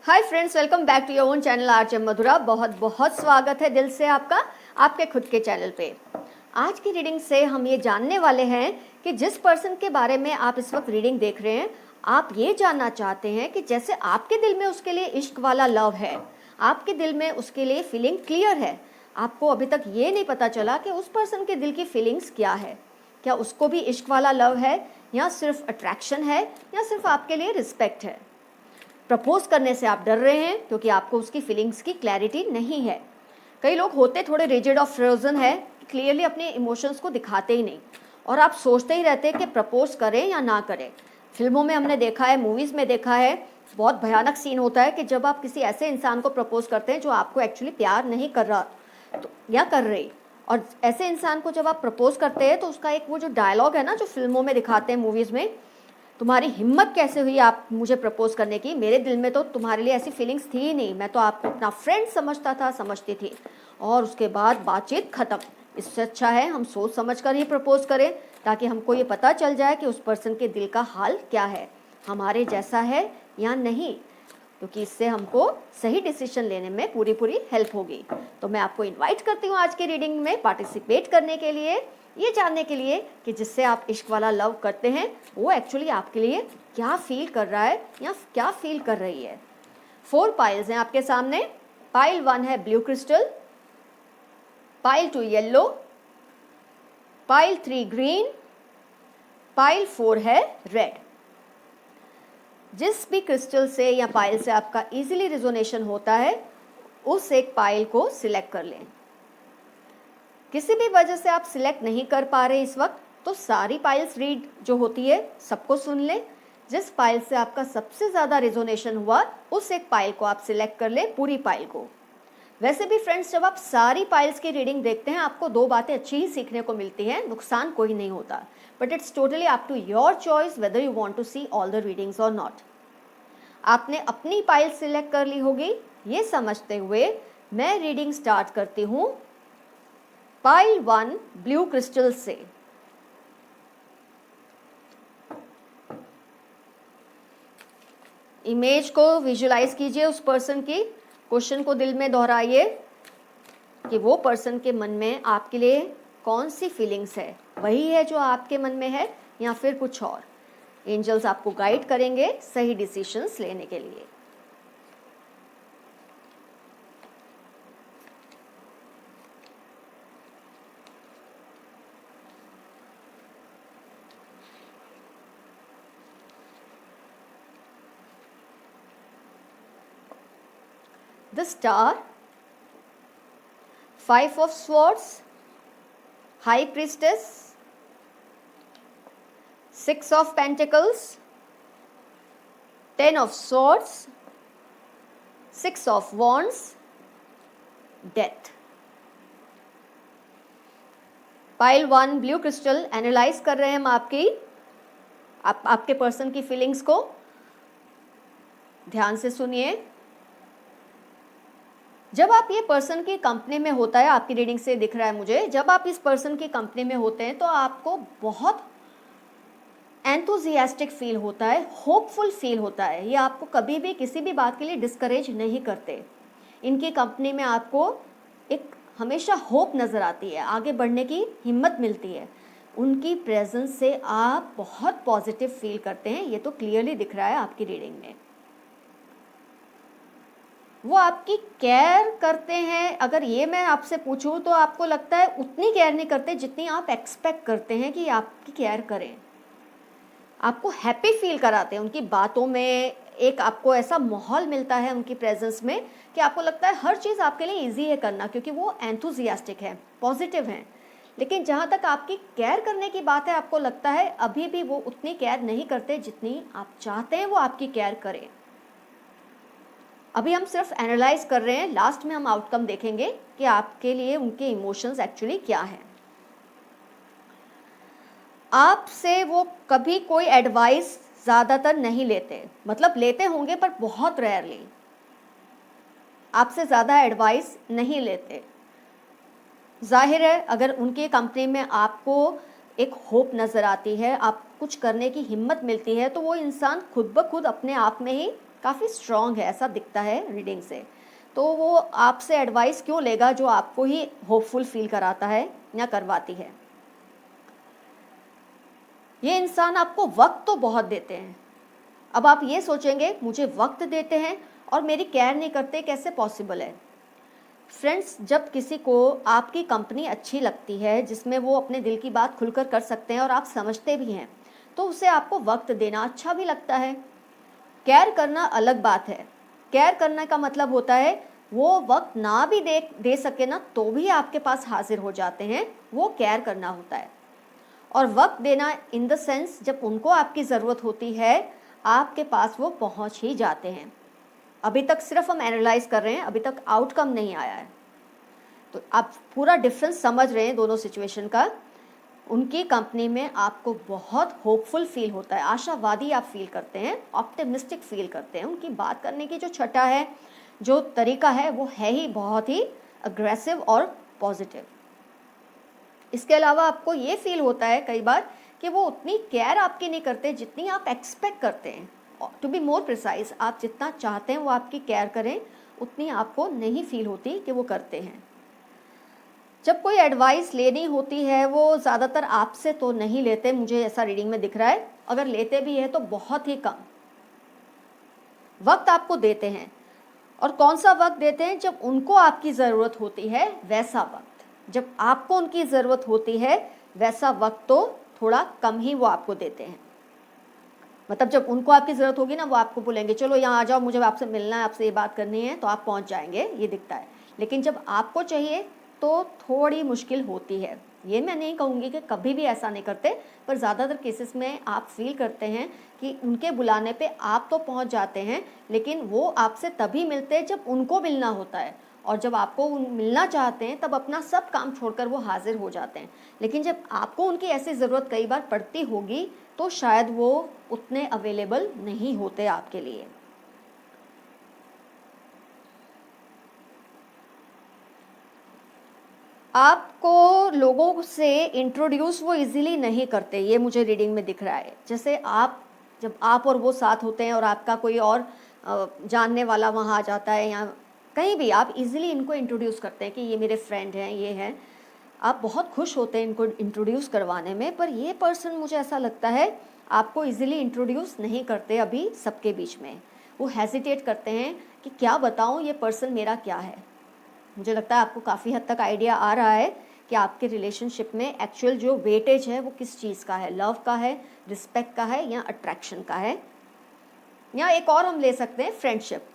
Hi friends, welcome back to your own channel RJ Madhura. बहुत बहुत स्वागत है दिल से आपका आपके खुद के चैनल पे। आज की रीडिंग से हम ये जानने वाले हैं कि जिस पर्सन के बारे में आप इस वक्त रीडिंग देख रहे हैं, आप ये जानना चाहते हैं कि जैसे आपके दिल में उसके लिए इश्क वाला लव है, आपके दिल में उसके लिए फीलिंग क्लियर है, आपको अभी तक ये नहीं पता चला कि उस पर्सन के दिल की फीलिंग्स क्या है। क्या उसको भी इश्क वाला लव है, या सिर्फ अट्रैक्शन है, या सिर्फ आपके लिए रिस्पेक्ट है। प्रपोज करने से आप डर रहे हैं क्योंकि आपको उसकी फीलिंग्स की क्लैरिटी नहीं है। कई लोग होते थोड़े रिजिड और फ्रोजन है, क्लियरली अपने इमोशंस को दिखाते ही नहीं, और आप सोचते ही रहते हैं कि प्रपोज करें या ना करें। फिल्मों में हमने देखा है, मूवीज़ में देखा है, बहुत भयानक सीन होता है कि जब आप किसी ऐसे इंसान को प्रपोज करते हैं जो आपको एक्चुअली प्यार नहीं कर रहा तो या कर रही, और ऐसे इंसान को जब आप प्रपोज करते हैं तो उसका एक वो जो डायलॉग है ना, जो फिल्मों में दिखाते हैं, मूवीज़ में, तुम्हारी हिम्मत कैसे हुई आप मुझे प्रपोज करने की, मेरे दिल में तो तुम्हारे लिए ऐसी फीलिंग्स थी ही नहीं, मैं तो आपको अपना फ्रेंड समझता था, समझती थी, और उसके बाद बातचीत खत्म। इससे अच्छा है हम सोच समझ कर ही प्रपोज करें, ताकि हमको ये पता चल जाए कि उस पर्सन के दिल का हाल क्या है, हमारे जैसा है या नहीं, क्योंकि इससे हमको सही डिसीजन लेने में पूरी हेल्प होगी। तो मैं आपको इनवाइट करती हूँ आज की रीडिंग में पार्टिसिपेट करने के लिए, ये जानने के लिए कि जिससे आप इश्क वाला लव करते हैं वो एक्चुअली आपके लिए क्या फील कर रहा है या क्या फील कर रही है। 4 पाइल्स हैं आपके सामने। पाइल 1 है blue crystal, pile 2 yellow, pile 3 green, pile 4 है रेड। जिस भी क्रिस्टल से या पाइल से आपका इजीली रिजोनेशन होता है, उस एक पाइल को सिलेक्ट कर लें। किसी भी वजह से आप सिलेक्ट नहीं कर पा रहे इस वक्त, तो सारी पाइल्स रीड जो होती है सबको सुन लें। जिस पाइल से आपका सबसे ज़्यादा रिजोनेशन हुआ, उस एक पाइल को आप सिलेक्ट कर लें, पूरी पाइल को। वैसे भी फ्रेंड्स, जब आप सारी पाइल्स की रीडिंग देखते हैं, आपको 2 बातें अच्छी ही सीखने को मिलती हैं, नुकसान कोई नहीं होता। But it's totally up to your choice whether you want to see all the readings और नॉट। आपने अपनी पाइल सिलेक्ट कर ली होगी, ये समझते हुए मैं रीडिंग स्टार्ट करती हूँ पाइल 1 ब्लू क्रिस्टल से। इमेज को विजुलाइज कीजिए, उस पर्सन की क्वेश्चन को दिल में दोहराइए कि वो पर्सन के मन में आपके लिए कौन सी फीलिंग्स है, वही है जो आपके मन में है या फिर कुछ और। एंजल्स आपको गाइड करेंगे सही डिसीजंस लेने के लिए। The Star, 5 of Swords, High Priestess, 6 of Pentacles, 10 of Swords, 6 of Wands, Death। Pile 1 blue crystal analyse कर रहे हैं हम आपके पर्सन की फीलिंग्स को। ध्यान से सुनिए। जब आप ये पर्सन की कंपनी में होता है, आपकी रीडिंग से दिख रहा है मुझे, जब आप इस पर्सन की कंपनी में होते हैं तो आपको बहुत एंथुजियास्टिक फील होता है, होपफुल फील होता है। ये आपको कभी भी किसी भी बात के लिए डिस्करेज नहीं करते। इनकी कंपनी में आपको एक हमेशा होप नज़र आती है, आगे बढ़ने की हिम्मत मिलती है। उनकी प्रेजेंस से आप बहुत पॉजिटिव फील करते हैं, ये तो क्लियरली दिख रहा है आपकी रीडिंग में। वो आपकी केयर करते हैं। अगर ये मैं आपसे पूछूं तो आपको लगता है उतनी केयर नहीं करते जितनी आप एक्सपेक्ट करते हैं कि आपकी केयर करें। आपको हैप्पी फील कराते हैं उनकी बातों में। एक आपको ऐसा माहौल मिलता है उनकी प्रेजेंस में कि आपको लगता है हर चीज़ आपके लिए इजी है करना, क्योंकि वो एंथुजियास्टिक है, पॉजिटिव हैं। लेकिन जहाँ तक आपकी केयर करने की बात है, आपको लगता है अभी भी वो उतनी केयर नहीं करते जितनी आप चाहते हैं वो आपकी केयर करें। अभी हम सिर्फ एनालाइज कर रहे हैं, लास्ट में हम आउटकम देखेंगे कि आपके लिए उनके इमोशंस एक्चुअली क्या हैं। आपसे वो कभी कोई एडवाइस ज़्यादातर नहीं लेते, मतलब लेते होंगे पर बहुत रेयरली। आपसे ज़्यादा एडवाइस नहीं लेते। जाहिर है अगर उनकी कंपनी में आपको एक होप नज़र आती है, आप कुछ करने की हिम्मत मिलती है, तो वो इंसान खुद ब खुद अपने आप में ही काफ़ी स्ट्रॉन्ग है, ऐसा दिखता है रीडिंग से। तो वो आपसे एडवाइस क्यों लेगा जो आपको ही होपफुल फील कराता है या करवाती है। ये इंसान आपको वक्त तो बहुत देते हैं। अब आप ये सोचेंगे मुझे वक्त देते हैं और मेरी केयर नहीं करते, कैसे पॉसिबल है। फ्रेंड्स, जब किसी को आपकी कंपनी अच्छी लगती है जिसमें वो अपने दिल की बात खुलकर कर सकते हैं और आप समझते भी हैं, तो उसे आपको वक्त देना अच्छा भी लगता है। केयर करना अलग बात है। केयर करने का मतलब होता है वो वक्त ना भी दे सके ना तो भी आपके पास हाजिर हो जाते हैं, वो केयर करना होता है। और वक्त देना इन द सेंस जब उनको आपकी ज़रूरत होती है आपके पास वो पहुंच ही जाते हैं। अभी तक सिर्फ हम एनालाइज कर रहे हैं, अभी तक आउटकम नहीं आया है। तो आप पूरा डिफरेंस समझ रहे हैं दोनों सिचुएशन का। उनकी कंपनी में आपको बहुत होपफुल फील होता है, आशावादी आप फील करते हैं, ऑप्टिमिस्टिक फील करते हैं। उनकी बात करने की जो छटा है, जो तरीका है, वो है ही बहुत ही अग्रेसिव और पॉजिटिव। इसके अलावा आपको ये फील होता है कई बार कि वो उतनी केयर आपकी नहीं करते जितनी आप एक्सपेक्ट करते हैं। टू बी मोर प्रिसाइज, आप जितना चाहते हैं वो आपकी केयर करें, उतनी आपको नहीं फील होती कि वो करते हैं। जब कोई एडवाइस लेनी होती है वो ज़्यादातर आपसे तो नहीं लेते, मुझे ऐसा रीडिंग में दिख रहा है। अगर लेते भी है तो बहुत ही कम। वक्त आपको देते हैं, और कौन सा वक्त देते हैं? जब उनको आपकी ज़रूरत होती है वैसा वक्त। जब आपको उनकी ज़रूरत होती है वैसा वक्त तो थोड़ा कम ही वो आपको देते हैं। मतलब जब उनको आपकी ज़रूरत होगी ना, वो आपको बोलेंगे चलो यहाँ आ जाओ, मुझे आपसे मिलना है, आपसे ये बात करनी है, तो आप पहुँच जाएंगे, ये दिखता है। लेकिन जब आपको चाहिए तो थोड़ी मुश्किल होती है। ये मैं नहीं कहूँगी कि कभी भी ऐसा नहीं करते, पर ज़्यादातर केसेस में आप फील करते हैं कि उनके बुलाने पे आप तो पहुँच जाते हैं, लेकिन वो आपसे तभी मिलते हैं जब उनको मिलना होता है, और जब आपको मिलना चाहते हैं तब अपना सब काम छोड़कर वो हाजिर हो जाते हैं। लेकिन जब आपको उनकी ऐसी ज़रूरत कई बार पड़ती होगी तो शायद वो उतने अवेलेबल नहीं होते आपके लिए। आपको लोगों से इंट्रोड्यूस वो इजीली नहीं करते, ये मुझे रीडिंग में दिख रहा है। जैसे जब आप और वो साथ होते हैं और आपका कोई और जानने वाला वहाँ आ जाता है या कहीं भी, आप इजीली इनको इंट्रोड्यूस करते हैं कि ये मेरे फ्रेंड हैं, ये हैं। आप बहुत खुश होते हैं इनको इंट्रोड्यूस करवाने में, पर ये पर्सन मुझे ऐसा लगता है आपको इजीली इंट्रोड्यूस नहीं करते अभी सबके बीच में। वो हेजिटेट करते हैं कि क्या बताऊँ ये पर्सन मेरा क्या है। मुझे लगता है आपको काफ़ी हद तक आइडिया आ रहा है कि आपके रिलेशनशिप में एक्चुअल जो वेटेज है वो किस चीज़ का है, लव का है, रिस्पेक्ट का है, या अट्रैक्शन का है, या एक और हम ले सकते हैं फ्रेंडशिप।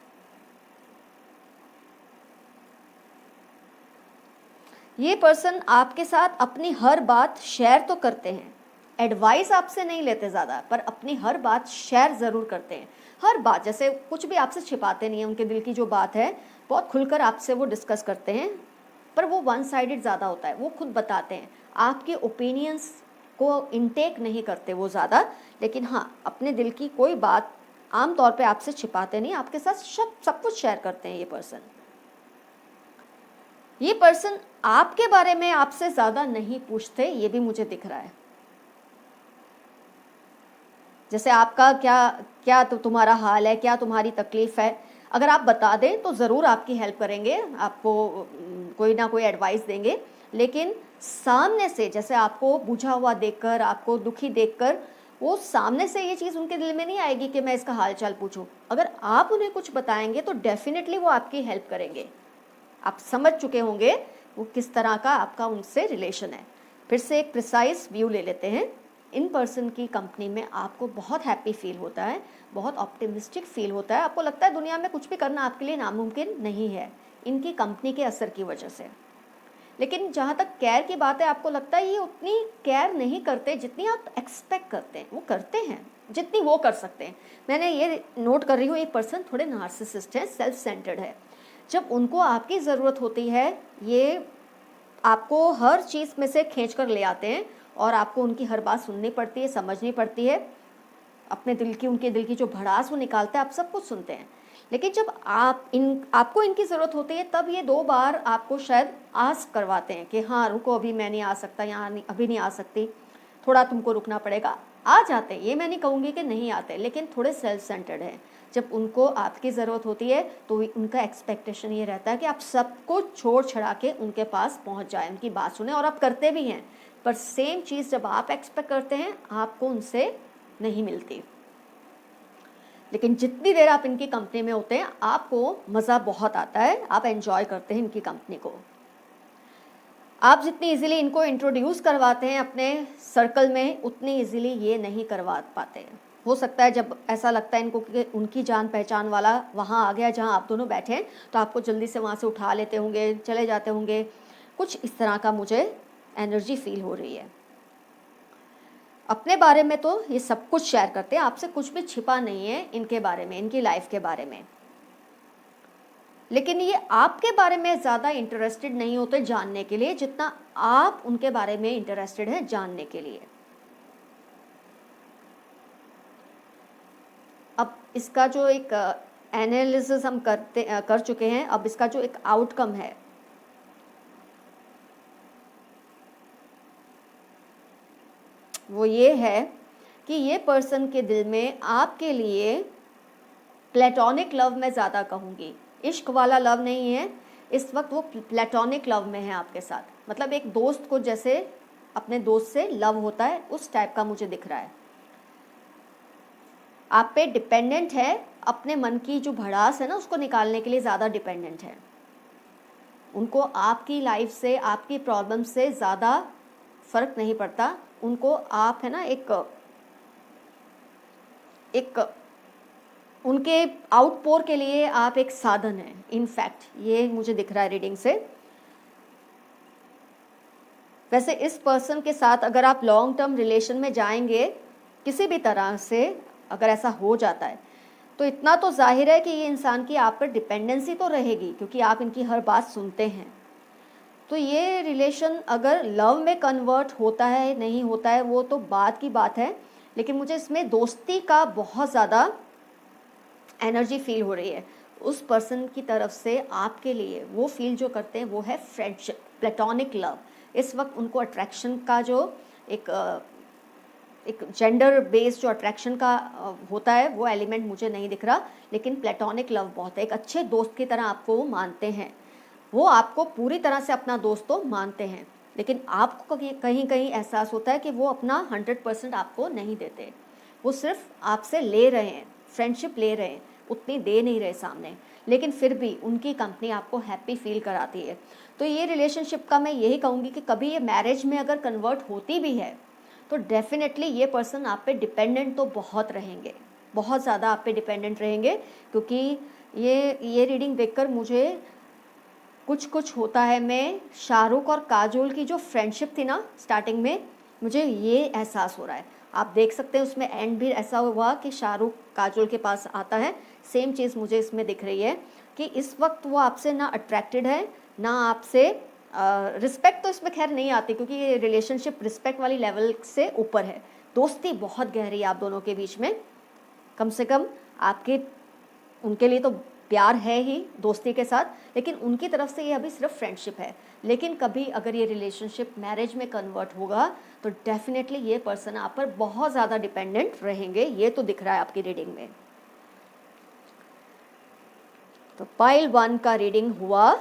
ये पर्सन आपके साथ अपनी हर बात शेयर तो करते हैं, एडवाइस आपसे नहीं लेते ज़्यादा, पर अपनी हर बात शेयर ज़रूर करते हैं। हर बात, जैसे कुछ भी आपसे छिपाते नहीं हैं, उनके दिल की जो बात है बहुत खुलकर आपसे वो डिस्कस करते हैं, पर वो वन साइडेड ज़्यादा होता है। वो खुद बताते हैं, आपके ओपिनियंस को इनटेक नहीं करते वो ज़्यादा, लेकिन हाँ अपने दिल की कोई बात आम तौर पे आपसे छिपाते नहीं, आपके साथ सब कुछ शेयर करते हैं। ये पर्सन आपके बारे में आपसे ज़्यादा नहीं पूछते, ये भी मुझे दिख रहा है। जैसे आपका क्या तो तुम्हारा हाल है, क्या तुम्हारी तकलीफ़ है, अगर आप बता दें तो ज़रूर आपकी हेल्प करेंगे, आपको कोई ना कोई एडवाइस देंगे। लेकिन सामने से, जैसे आपको बुझा हुआ देखकर, आपको दुखी देखकर, वो सामने से ये चीज़ उनके दिल में नहीं आएगी कि मैं इसका हाल चाल पूछूं। अगर आप उन्हें कुछ बताएंगे तो डेफिनेटली वो आपकी हेल्प करेंगे। आप समझ चुके होंगे वो किस तरह का आपका उनसे रिलेशन है। फिर से एक प्रिसाइज व्यू ले लेते हैं। इन पर्सन की कंपनी में आपको बहुत हैप्पी फील होता है, बहुत ऑप्टिमिस्टिक फील होता है। आपको लगता है दुनिया में कुछ भी करना आपके लिए नामुमकिन नहीं है, इनकी कंपनी के असर की वजह से। लेकिन जहाँ तक केयर की बात है, आपको लगता है ये उतनी केयर नहीं करते जितनी आप एक्सपेक्ट करते हैं। वो करते हैं जितनी वो कर सकते हैं। मैंने ये नोट कर रही हूँ, ये पर्सन थोड़े नार्सिसिस्ट हैं, सेल्फ सेंटर्ड है। जब उनको आपकी ज़रूरत होती है, ये आपको हर चीज़ में से खींच कर ले आते हैं और आपको उनकी हर बात सुननी पड़ती है, समझनी पड़ती है। अपने उनके दिल की जो भड़ास वो निकालते हैं, आप सब कुछ सुनते हैं। लेकिन जब आपको इनकी ज़रूरत होती है तब ये 2 बार आपको शायद आस्क करवाते हैं कि हाँ रुको, अभी मैं नहीं आ सकता, यहाँ अभी नहीं आ सकती, थोड़ा तुमको रुकना पड़ेगा। आ जाते हैं, ये मैं नहीं कहूँगी कि नहीं आते, लेकिन थोड़े सेल्फ सेंटर्ड हैं। जब उनको आपकी ज़रूरत होती है तो उनका एक्सपेक्टेशन ये रहता है कि आप सबको छोड़ छड़ा के उनके पास पहुंच जाएं, उनकी बात सुने, और आप करते भी हैं। पर सेम चीज़ जब आप एक्सपेक्ट करते हैं आपको उनसे नहीं मिलती। लेकिन जितनी देर आप इनकी कंपनी में होते हैं आपको मज़ा बहुत आता है, आप एंजॉय करते हैं इनकी कंपनी को। आप जितनी इजीली इनको इंट्रोड्यूस करवाते हैं अपने सर्कल में, उतनी इजीली ये नहीं करवा पाते हैं। हो सकता है जब ऐसा लगता है इनको कि उनकी जान पहचान वाला वहाँ आ गया जहाँ आप दोनों बैठे हैं, तो आपको जल्दी से वहाँ से उठा लेते होंगे, चले जाते होंगे। कुछ इस तरह का मुझे एनर्जी फील हो रही है। अपने बारे में तो ये सब कुछ शेयर करते हैं, आपसे कुछ भी छिपा नहीं है इनके बारे में, इनकी लाइफ के बारे में। लेकिन ये आपके बारे में ज़्यादा इंटरेस्टेड नहीं होते जानने के लिए जितना आप उनके बारे में इंटरेस्टेड हैं जानने के लिए। अब इसका जो एक एनालिसिस हम कर चुके हैं, अब इसका जो एक आउटकम है वो ये है कि ये पर्सन के दिल में आपके लिए प्लेटोनिक लव मैं ज़्यादा कहूँगी, इश्क वाला लव नहीं है इस वक्त, वो प्लेटोनिक लव में है आपके साथ। मतलब एक दोस्त को जैसे अपने दोस्त से लव होता है उस टाइप का मुझे दिख रहा है। आप पे डिपेंडेंट है, अपने मन की जो भड़ास है ना उसको निकालने के लिए ज़्यादा डिपेंडेंट है। उनको आपकी लाइफ से, आपकी प्रॉब्लम से ज़्यादा फ़र्क नहीं पड़ता। उनको आप है ना एक उनके आउटपोर के लिए आप एक साधन है। इनफैक्ट ये मुझे दिख रहा है रीडिंग से। वैसे इस पर्सन के साथ अगर आप लॉन्ग टर्म रिलेशन में जाएंगे किसी भी तरह से, अगर ऐसा हो जाता है तो इतना तो जाहिर है कि ये इंसान की आप पर डिपेंडेंसी तो रहेगी, क्योंकि आप इनकी हर बात सुनते हैं। तो ये रिलेशन अगर लव में कन्वर्ट होता है नहीं होता है वो तो बात की बात है, लेकिन मुझे इसमें दोस्ती का बहुत ज़्यादा एनर्जी फील हो रही है। उस पर्सन की तरफ से आपके लिए वो फील जो करते हैं वो है फ्रेंडशिप, प्लेटोनिक लव। इस वक्त उनको अट्रैक्शन का जो एक जेंडर बेस्ड जो अट्रैक्शन का होता है वो एलिमेंट मुझे नहीं दिख रहा, लेकिन प्लेटोनिक लव बहुत है। एक अच्छे दोस्त की तरह आपको वो मानते हैं, वो आपको पूरी तरह से अपना दोस्त तो मानते हैं, लेकिन आपको कहीं कहीं एहसास होता है कि वो अपना 100% आपको नहीं देते। वो सिर्फ आपसे ले रहे हैं, फ्रेंडशिप ले रहे हैं, उतनी दे नहीं रहे सामने, लेकिन फिर भी उनकी कंपनी आपको हैप्पी फील कराती है। तो ये रिलेशनशिप का मैं यही कहूँगी कि कभी ये मैरिज में अगर कन्वर्ट होती भी है तो डेफिनेटली ये पर्सन आप पे डिपेंडेंट तो बहुत रहेंगे, बहुत ज़्यादा आप पे डिपेंडेंट रहेंगे। क्योंकि ये रीडिंग देखकर मुझे कुछ होता है। मैं शाहरुख और काजोल की जो फ्रेंडशिप थी ना स्टार्टिंग में, मुझे ये एहसास हो रहा है। आप देख सकते हैं उसमें एंड भी ऐसा हुआ कि शाहरुख काजोल के पास आता है। सेम चीज़ मुझे इसमें दिख रही है कि इस वक्त वो आपसे ना अट्रैक्टेड है ना आपसे रिस्पेक्ट तो इसमें खैर नहीं आती, क्योंकि ये रिलेशनशिप रिस्पेक्ट वाली लेवल से ऊपर है। दोस्ती बहुत गहरी है आप दोनों के बीच में, कम से कम आपके उनके लिए तो प्यार है ही दोस्ती के साथ, लेकिन उनकी तरफ से ये अभी सिर्फ फ्रेंडशिप है। लेकिन कभी अगर ये रिलेशनशिप मैरिज में कन्वर्ट होगा तो डेफिनेटली ये पर्सन आप पर बहुत ज़्यादा डिपेंडेंट रहेंगे, ये तो दिख रहा है आपकी रीडिंग में। तो पाइल 1 का रीडिंग हुआ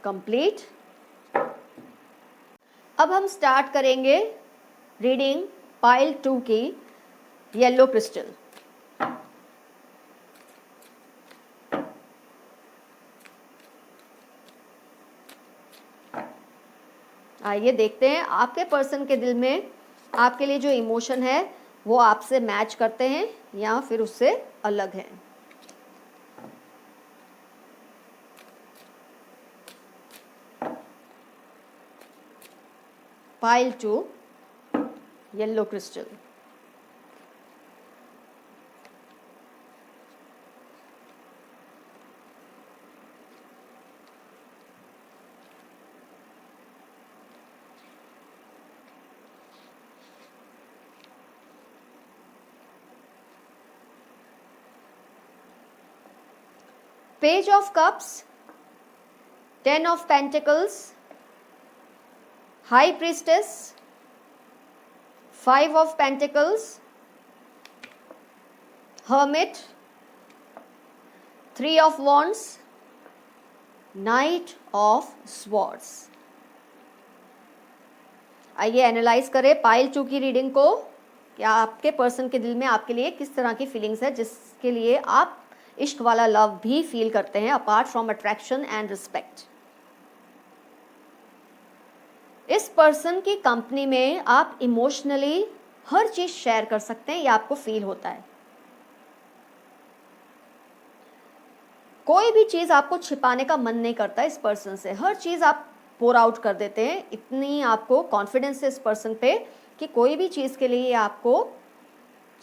कंप्लीट। अब हम स्टार्ट करेंगे रीडिंग पाइल 2 की, येलो क्रिस्टल। आइए देखते हैं आपके पर्सन के दिल में आपके लिए जो इमोशन है वो आपसे मैच करते हैं या फिर उससे अलग है। Pile 2 yellow crystal. Page of Cups, 10 of Pentacles, High Priestess, 5 of Pentacles, hermit, 3 of wands, night of swords. आइए एनालाइज करें पाइल 2 की रीडिंग को। क्या आपके पर्सन के दिल में आपके लिए किस तरह की फीलिंग्स है जिसके लिए आप इश्क वाला लव भी फील करते हैं apart from attraction and respect. इस पर्सन की कंपनी में आप इमोशनली हर चीज शेयर कर सकते हैं, ये आपको फील होता है। कोई भी चीज आपको छिपाने का मन नहीं करता इस पर्सन से, हर चीज आप पोर आउट कर देते हैं। इतनी आपको कॉन्फिडेंस है इस पर्सन पे कि कोई भी चीज के लिए आपको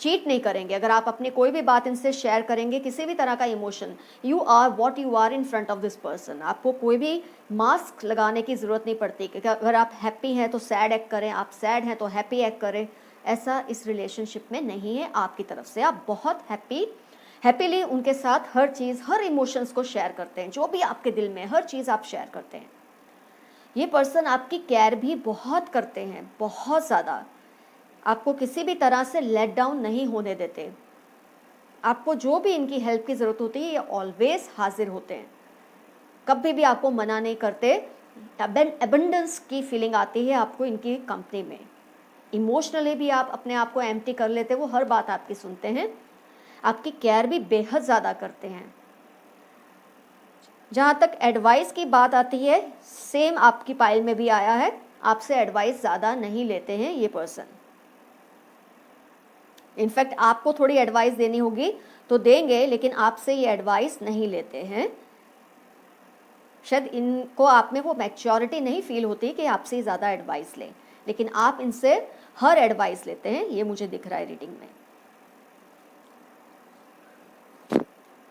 चीट नहीं करेंगे। अगर आप अपनी कोई भी बात इनसे शेयर करेंगे, किसी भी तरह का emotion, you are what you are in front of this person. आपको कोई भी मास्क लगाने की ज़रूरत नहीं पड़ती कि अगर आप हैप्पी हैं तो सैड एक्ट करें, आप सैड हैं तो हैप्पी एक्ट करें। ऐसा इस रिलेशनशिप में नहीं है आपकी तरफ से। आप बहुत हैप्पीली उनके साथ हर चीज़, हर इमोशंस को शेयर करते हैं। जो भी आपके दिल में हर चीज़ आप शेयर करते हैं। ये पर्सन आपकी केयर भी बहुत करते हैं, बहुत ज़्यादा। आपको किसी भी तरह से लेट डाउन नहीं होने देते। आपको जो भी इनकी हेल्प की ज़रूरत होती है ये ऑलवेज हाजिर होते हैं, कभी भी आपको मना नहीं करते। एबंडेंस की फीलिंग आती है आपको इनकी कंपनी में। इमोशनली भी आप अपने आप को एम्प्टी कर लेते, वो हर बात आपकी सुनते हैं, आपकी केयर भी बेहद ज़्यादा करते हैं। जहाँ तक एडवाइस की बात आती है, सेम आपकी पाइल में भी आया है, आपसे एडवाइस ज़्यादा नहीं लेते हैं ये पर्सन। इनफैक्ट आपको थोड़ी एडवाइस देनी होगी तो देंगे, लेकिन आपसे ये एडवाइस नहीं लेते हैं। शायद इनको आप में वो मैच्योरिटी नहीं फील होती कि आपसे ज़्यादा एडवाइस लें, लेकिन आप इनसे हर एडवाइस लेते हैं, ये मुझे दिख रहा है रीडिंग में।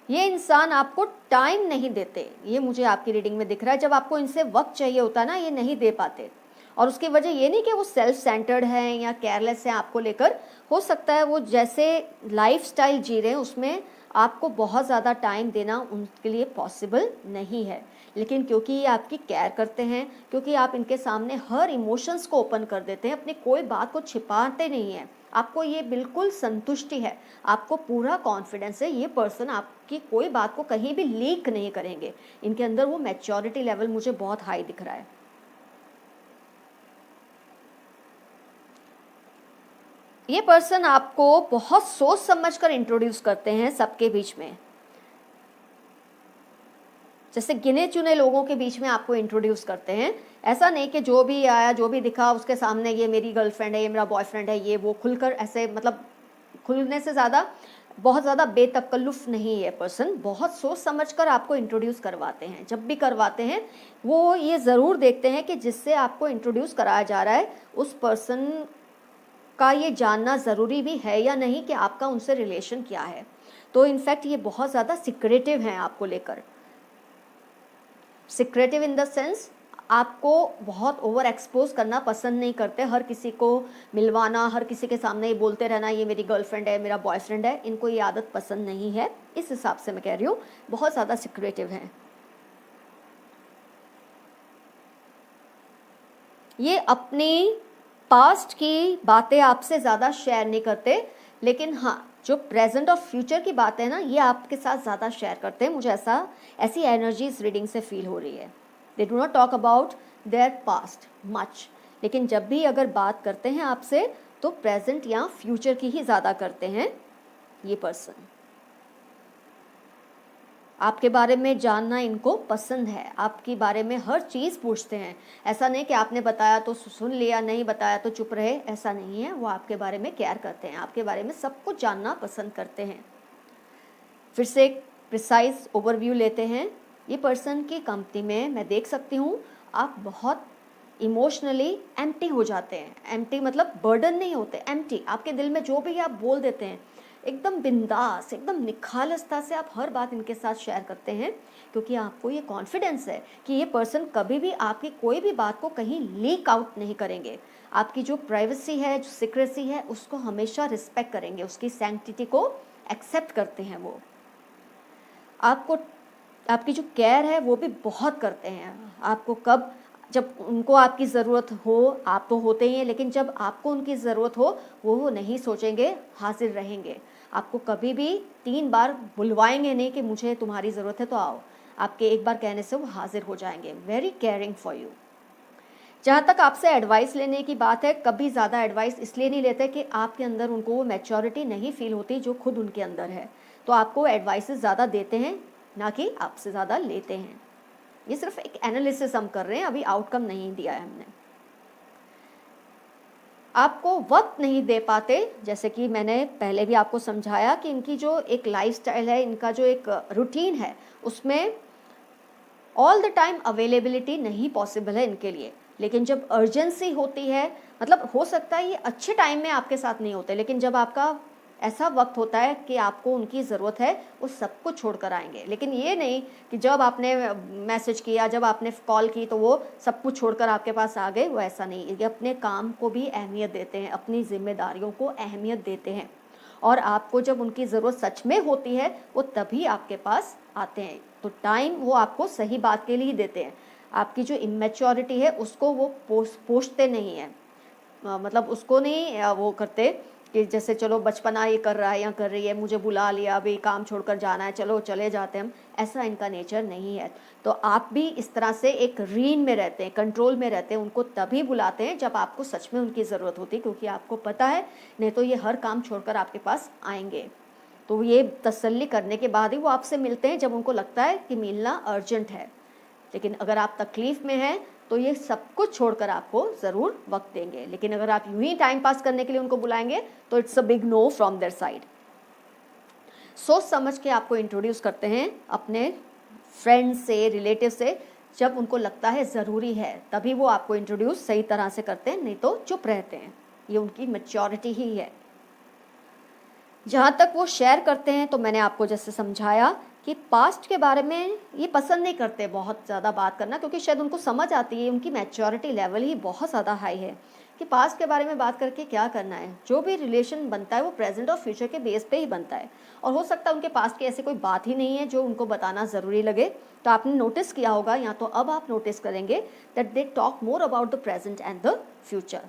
ये इंसान आपको टाइम नहीं देते, ये मुझे आपकी रीडिंग में दिख रहा है। जब आपको इनसे वक्त चाहिए होता है ना, ये नहीं दे पाते। और उसकी वजह ये नहीं कि वो सेल्फ सेंटर्ड हैं या केयरलेस हैं आपको लेकर। हो सकता है वो जैसे लाइफस्टाइल जी रहे हैं उसमें आपको बहुत ज़्यादा टाइम देना उनके लिए पॉसिबल नहीं है, लेकिन क्योंकि ये आपकी केयर करते हैं, क्योंकि आप इनके सामने हर इमोशंस को ओपन कर देते हैं, अपनी कोई बात को छिपाते नहीं हैं, आपको ये बिल्कुल संतुष्टि है, आपको पूरा कॉन्फिडेंस है, ये पर्सन आपकी कोई बात को कहीं भी लीक नहीं करेंगे। इनके अंदर वो मैच्योरिटी लेवल मुझे बहुत हाई दिख रहा है। ये पर्सन आपको बहुत सोच समझकर इंट्रोड्यूस करते हैं सबके बीच में, जैसे गिने चुने लोगों के बीच में आपको इंट्रोड्यूस करते हैं। ऐसा नहीं कि जो भी आया जो भी दिखा उसके सामने ये मेरी गर्लफ्रेंड है, ये मेरा बॉयफ्रेंड है, ये वो खुलकर ऐसे, मतलब खुलने से ज़्यादा बहुत ज़्यादा बेतकल्लुफ़ नहीं है पर्सन। बहुत सोच समझकर आपको इंट्रोड्यूस करवाते हैं। जब भी करवाते हैं वो ये ज़रूर देखते हैं कि जिससे आपको इंट्रोड्यूस कराया जा रहा है उस पर्सन का ये जानना ज़रूरी भी है या नहीं कि आपका उनसे रिलेशन क्या है। तो इनफैक्ट ये बहुत ज़्यादा सिक्रेटिव हैं आपको लेकर। सिक्रेटिव इन द सेंस आपको बहुत ओवर एक्सपोज करना पसंद नहीं करते, हर किसी को मिलवाना, हर किसी के सामने ये बोलते रहना ये मेरी गर्लफ्रेंड है, मेरा बॉयफ्रेंड है, इनको ये आदत पसंद नहीं है। इस हिसाब से मैं कह रही हूँ बहुत ज़्यादा सिक्रेटिव हैं। ये अपनी पास्ट की बातें आपसे ज़्यादा शेयर नहीं करते, लेकिन हाँ जो प्रेजेंट और फ्यूचर की बात है ना, ये आपके साथ ज़्यादा शेयर करते हैं। मुझे ऐसी एनर्जी इस रीडिंग से फील हो रही है। They do not talk about their past much, लेकिन जब भी अगर बात करते हैं आपसे तो प्रेजेंट या फ्यूचर की ही ज़्यादा करते हैं ये पर्सन। आपके बारे में जानना इनको पसंद है, आपके बारे में हर चीज़ पूछते हैं। ऐसा नहीं कि आपने बताया तो सुन लिया, नहीं बताया तो चुप रहे, ऐसा नहीं है। वो आपके बारे में केयर करते हैं, आपके बारे में सब कुछ जानना पसंद करते हैं। फिर से एक प्रिसाइज ओवरव्यू लेते हैं। ये पर्सन की कंपनी में मैं देख सकती हूँ आप बहुत इमोशनली एम्प्टी हो जाते हैं। एम्प्टी मतलब बर्डन नहीं होते, एम्प्टी। आपके दिल में जो भी आप बोल देते हैं एकदम बिंदास, एकदम निखालसता से आप हर बात इनके साथ शेयर करते हैं, क्योंकि आपको ये कॉन्फिडेंस है कि ये पर्सन कभी भी आपकी कोई भी बात को कहीं लीक आउट नहीं करेंगे। आपकी जो प्राइवेसी है, जो सीक्रेसी है, उसको हमेशा रिस्पेक्ट करेंगे, उसकी सैंक्टिटी को एक्सेप्ट करते हैं। वो आपकी जो केयर है वो भी बहुत करते हैं। आपको कब जब उनको आपकी ज़रूरत हो, आप तो होते ही हैं, लेकिन जब आपको उनकी ज़रूरत हो वो नहीं सोचेंगे, हाजिर रहेंगे। आपको कभी भी 3 बार बुलवाएंगे नहीं कि मुझे तुम्हारी ज़रूरत है तो आओ। आपके एक बार कहने से वो हाजिर हो जाएंगे। Very caring for you. जहाँ तक आपसे एडवाइस लेने की बात है, कभी ज़्यादा एडवाइस इसलिए नहीं लेते कि आपके अंदर उनको वो मैच्योरिटी नहीं फील होती जो खुद उनके अंदर है, तो आपको एडवाइसेस ज़्यादा देते हैं, ना कि आपसे ज़्यादा लेते हैं। ये सिर्फ एक एनालिसिस हम कर रहे हैं, अभी आउटकम नहीं दिया है हमने। आपको वक्त नहीं दे पाते, जैसे कि मैंने पहले भी आपको समझाया कि इनकी जो एक लाइफस्टाइल है, इनका जो एक रूटीन है, उसमें ऑल द टाइम अवेलेबिलिटी नहीं पॉसिबल है इनके लिए। लेकिन जब अर्जेंसी होती है, मतलब हो सकता है ये अच्छे टाइम में आपके साथ नहीं होते, लेकिन जब आपका ऐसा वक्त होता है कि आपको उनकी ज़रूरत है, वो सब कुछ छोड़ कर आएंगे। लेकिन ये नहीं कि जब आपने मैसेज किया, जब आपने कॉल की तो वो सब कुछ छोड़कर आपके पास आ गए, वो ऐसा नहीं। ये अपने काम को भी अहमियत देते हैं, अपनी जिम्मेदारियों को अहमियत देते हैं, और आपको जब उनकी ज़रूरत सच में होती है वो तभी आपके पास आते हैं। तो टाइम वो आपको सही बात के लिए ही देते हैं। आपकी जो इमेच्योरिटी है उसको वो पोषते नहीं हैं, मतलब उसको नहीं वो करते कि जैसे चलो बचपना ये कर रहा है या कर रही है, मुझे बुला लिया, अभी काम छोड़कर जाना है, चलो चले जाते हैं हम, ऐसा इनका नेचर नहीं है। तो आप भी इस तरह से एक रीन में रहते हैं, कंट्रोल में रहते हैं, उनको तभी बुलाते हैं जब आपको सच में उनकी ज़रूरत होती है, क्योंकि आपको पता है नहीं तो ये हर काम छोड़कर आपके पास आएंगे। तो ये तसल्ली करने के बाद ही वो आपसे मिलते हैं, जब उनको लगता है कि मिलना अर्जेंट है। लेकिन अगर आप तकलीफ़ में हैं तो ये सब कुछ छोड़कर आपको ज़रूर वक्त देंगे। लेकिन अगर आप यूं ही टाइम पास करने के लिए उनको बुलाएंगे तो it's a big know from their side. सोच समझ के आपको इंट्रोड्यूस करते हैं अपने फ्रेंड से, रिलेटिव से। जब उनको लगता है ज़रूरी है तभी वो आपको इंट्रोड्यूस सही तरह से करते हैं, नहीं तो चुप रहते हैं। ये उनकी मैच्योरिटी ही है। जहाँ तक वो शेयर करते हैं, तो मैंने आपको जैसे समझाया कि पास्ट के बारे में ये पसंद नहीं करते बहुत ज़्यादा बात करना, क्योंकि शायद उनको समझ आती है, उनकी मैच्योरिटी लेवल ही बहुत ज़्यादा हाई है कि पास्ट के बारे में बात करके क्या करना है। जो भी रिलेशन बनता है वो प्रेजेंट और फ्यूचर के बेस पे ही बनता है, और हो सकता है उनके पास्ट की ऐसी कोई बात ही नहीं है जो उनको बताना ज़रूरी लगे। तो आपने नोटिस किया होगा, या तो अब आप नोटिस करेंगे, that they talk more about the present and the future.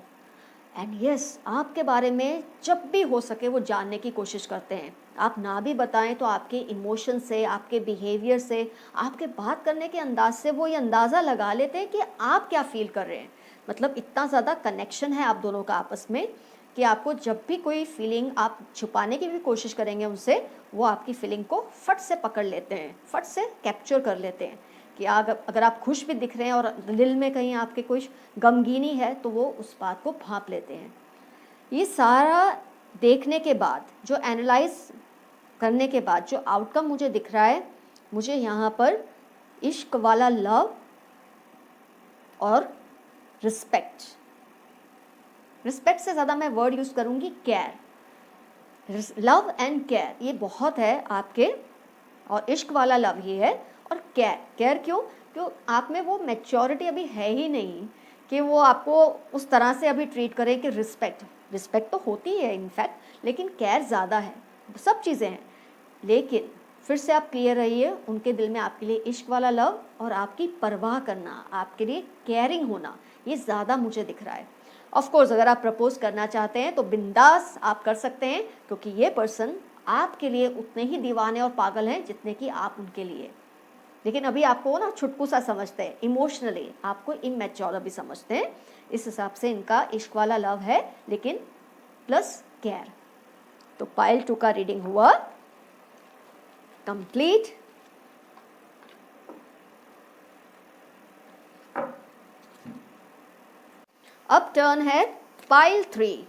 And yes, आपके बारे में जब भी हो सके वो जानने की कोशिश करते हैं। आप ना भी बताएं तो आपके इमोशन से, आपके बिहेवियर से, आपके बात करने के अंदाज से वो ये अंदाज़ा लगा लेते हैं कि आप क्या फील कर रहे हैं। मतलब इतना ज़्यादा कनेक्शन है आप दोनों का आपस में कि आपको जब भी कोई फीलिंग आप छुपाने की भी कोशिश करेंगे उनसे, वो आपकी फीलिंग को फट से पकड़ लेते हैं, फट से कैप्चर कर लेते हैं। कि अगर आप खुश भी दिख रहे हैं और दिल में कहीं आपके कुछ गमगीनी है, तो वो उस बात को भांप लेते हैं। ये सारा देखने के बाद, जो एनालाइज करने के बाद जो आउटकम मुझे दिख रहा है, मुझे यहाँ पर इश्क वाला लव और रिस्पेक्ट, रिस्पेक्ट से ज़्यादा मैं वर्ड यूज़ करूँगी केयर। लव एंड केयर ये बहुत है आपके, और इश्क वाला लव ही है। और केयर, केयर क्यों आप में वो मैच्योरिटी अभी है ही नहीं कि वो आपको उस तरह से अभी ट्रीट करें कि रिस्पेक्ट तो होती है इनफैक्ट, लेकिन केयर ज़्यादा है। सब चीज़ें हैं, लेकिन फिर से आप क्लियर रहिए, उनके दिल में आपके लिए इश्क वाला लव और आपकी परवाह करना, आपके लिए केयरिंग होना, ये ज़्यादा मुझे दिख रहा है। ऑफ कोर्स अगर आप प्रपोज करना चाहते हैं तो बिंदास आप कर सकते हैं, क्योंकि ये पर्सन आपके लिए उतने ही दीवाने और पागल हैं जितने कि आप उनके लिए। लेकिन अभी आपको ना छुटकू सा समझते हैं, इमोशनली आपको इमैच्योर अभी समझते हैं। इस हिसाब से इनका इश्क वाला लव है, लेकिन प्लस केयर। तो पाइल 2 का रीडिंग हुआ कंप्लीट। अब टर्न है पाइल 3,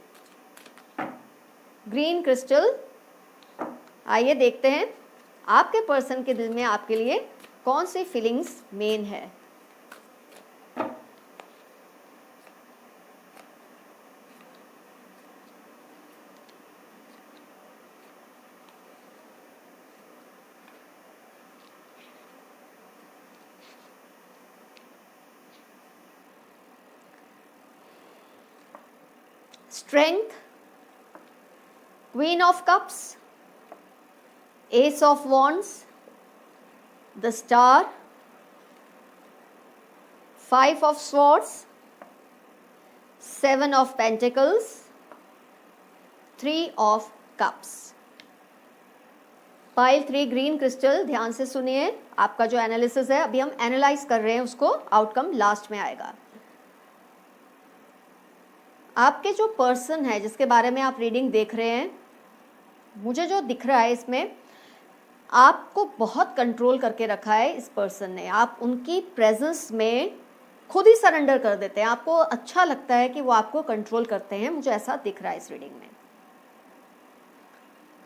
ग्रीन क्रिस्टल। आइए देखते हैं आपके पर्सन के दिल में आपके लिए कौन सी फीलिंग्स मेन है। Strength, queen of cups, S of wands, the star, 5 of swords, 7 of pentacles, 3 of cups. Pile 3 green crystal, ध्यान से सुनिए, आपका जो एनालिसिस है अभी हम एनालाइज कर रहे हैं, उसको आउटकम लास्ट में आएगा। आपके जो पर्सन है जिसके बारे में आप रीडिंग देख रहे हैं, मुझे जो दिख रहा है इसमें आपको बहुत कंट्रोल करके रखा है इस पर्सन ने। आप उनकी प्रेजेंस में खुद ही सरेंडर कर देते हैं, आपको अच्छा लगता है कि वो आपको कंट्रोल करते हैं, मुझे ऐसा दिख रहा है इस रीडिंग में।